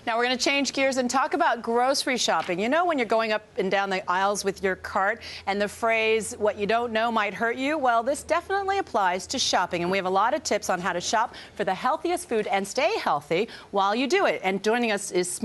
Now we're going to change gears and talk about grocery shopping. You know, when you're going up and down the aisles with your cart and the phrase, what you don't know might hurt you, well, this definitely applies to shopping. And we have a lot of tips on how to shop for the healthiest food and stay healthy while you do it. And joining us is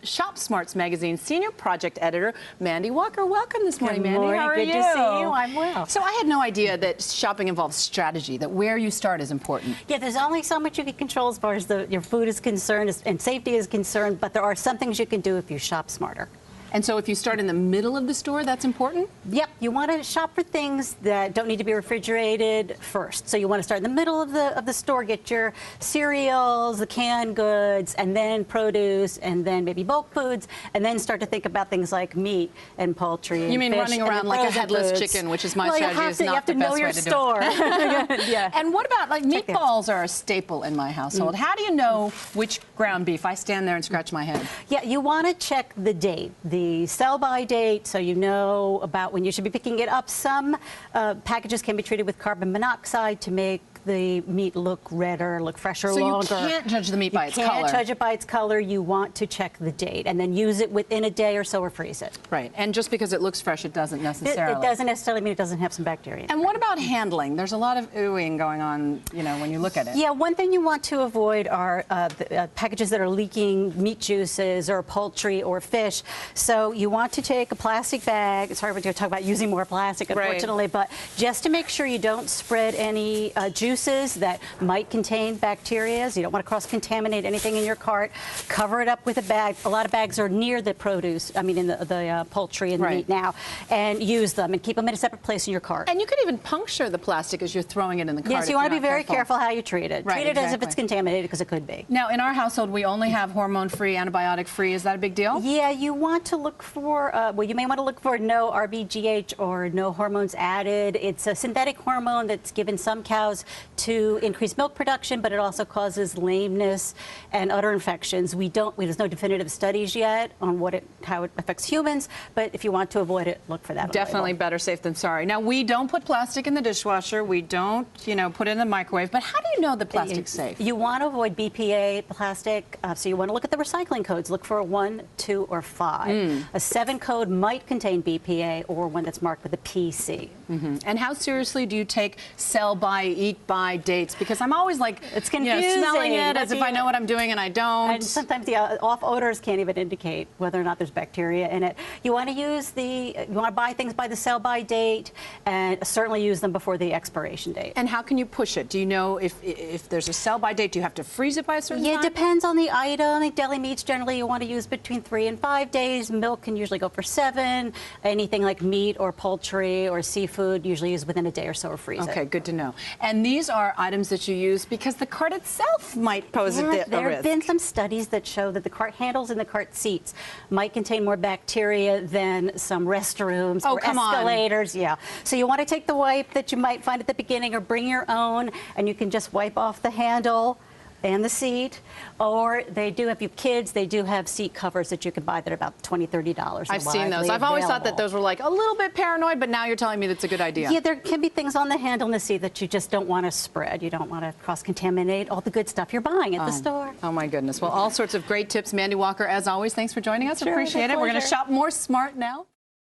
Shop Smarts Magazine Senior Project Editor, Mandy Walker. Welcome this morning, Mandy. How are you? Good to see you. I'm well. So I had no idea that shopping involves strategy, that where you start is important. Yeah, there's only so much you can control as far as your food is concerned and safety is concerned, but there are some things you can do if you shop smarter. And so if you start in the middle of the store, that's important? Yep, you want to shop for things that don't need to be refrigerated first. So you want to start in the middle of the store, get your cereals, the canned goods, and then produce, and then maybe bulk foods, and then start to think about things like meat and poultry and You mean fish running around like a headless chicken, which is my strategy, is not the best way to do it. You have to know your store. Yeah. And what about, like, meatballs are a staple in my household. How do you know which ground beef? I stand there and scratch my head. Yeah, you want to check the date, the sell-by date, so you know about when you should be picking it up. Some packages can be treated with carbon monoxide to make the meat look redder, look fresher, longer. So you can't judge the meat by its color. You can't judge it by its color. You want to check the date and then use it within a day or so or freeze it. Right. And just because it looks fresh, it doesn't necessarily. It doesn't necessarily mean it doesn't have some bacteria. And what about handling? There's a lot of oohing going on, you know, when you look at it. Yeah, one thing you want to avoid are packages that are leaking meat juices or poultry or fish. So you want to take a plastic bag. Sorry, we're going to talk about using more plastic, unfortunately, but just to make sure you don't spread any juices that might contain bacteria. You don't want to cross-contaminate anything in your cart. Cover it up with a bag. A lot of bags are near the produce, I mean in the poultry and the meat now, and use them and keep them in a separate place in your cart. And you could even puncture the plastic as you're throwing it in the cart. Yes, you want to be very careful how you treat it. Right, treat it as if it's contaminated, because it could be. Now, in our household, we only have hormone-free, antibiotic-free. Is that a big deal? Yeah, you want to look for, well, you may want to look for no RBGH or no hormones added. It's a synthetic hormone that's given some cows to increase milk production, but it also causes lameness and other infections. There's no definitive studies yet on how it affects humans, but if you want to avoid it, look for that. Definitely better safe than sorry. Now, we don't put plastic in the dishwasher. We don't, you know, put it in the microwave. But how do you know the plastic's safe? You want to avoid BPA plastic, so you want to look at the recycling codes. Look for a 1, 2, or 5. A 7 code might contain BPA, or one that's marked with a PC. And how seriously do you take sell-by, eat-by dates? Because I'm always like, it's confusing. You know, smelling it as if I know what I'm doing and I don't. And sometimes the off odors can't even indicate whether or not there's bacteria in it. You want to buy things by the sell-by date, and certainly use them before the expiration date. And how can you push it? Do you know if there's a sell-by date, do you have to freeze it by a certain time? Yeah, it depends on the item. Like deli meats, generally you want to use between 3 and 5 days. Milk can usually go for 7. Anything like meat or poultry or seafood usually use within a day or so, or freeze it. Okay, good to know. And these are items that you use because the cart itself might pose a risk. There have been some studies that show that the cart handles and the cart seats might contain more bacteria than some restrooms or escalators. Yeah. So you want to take the wipe that you might find at the beginning, or bring your own, and you can just wipe off the handle and the seat. Or they do, if you have kids, they do have seat covers that you can buy that are about $20, $30. I've seen those. I've always thought that those were like a little bit paranoid, but now you're telling me that's a good idea. Yeah, there can be things on the handle and the seat that you just don't want to spread. You don't want to cross-contaminate all the good stuff you're buying at the store. Oh my goodness. Well, all sorts of great tips. Mandy Walker, as always, thanks for joining us. Sure, appreciate it. We're going to shop more smart now.